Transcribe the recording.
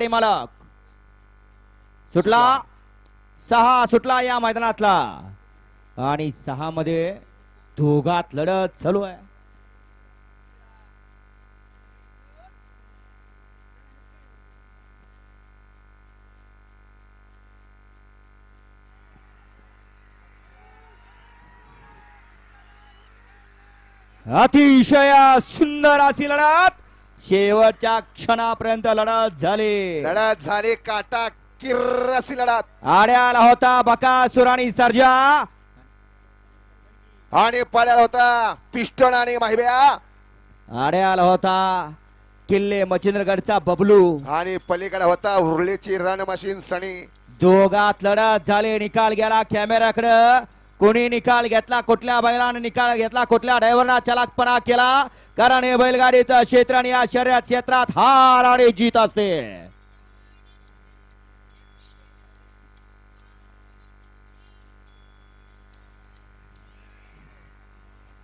गाडी मालक सुटला 6 सुटला या मैदानातला आणि 6 मध्ये दोघात लढत चालू आहे. अतिशय सुंदर अशी लढत शेवटच्या क्षणापर्यंत लढत झाली काटा किर्र अशी लढत. आड्याला होता बकासूर आणि सर्जा आणि पड्याला होता पिस्टन आणि माहिब्या. आड्याला होता किल्ले मच्छिंद्रगडचा बबलू आणि पलीकडे होता उर्लीची रन मशीन सनी. दोघात लढत झाले. निकाल गेला कॅमेऱ्याकडे. कोणी निकाल घेतला, कुठल्या बैलाने निकाल घेतला, कुठल्या ड्रायव्हरना चलाकपणा केला, कारण हे बैलगाडीचं क्षेत्र आणि या शर्यत क्षेत्रात हार आणि जीत असते.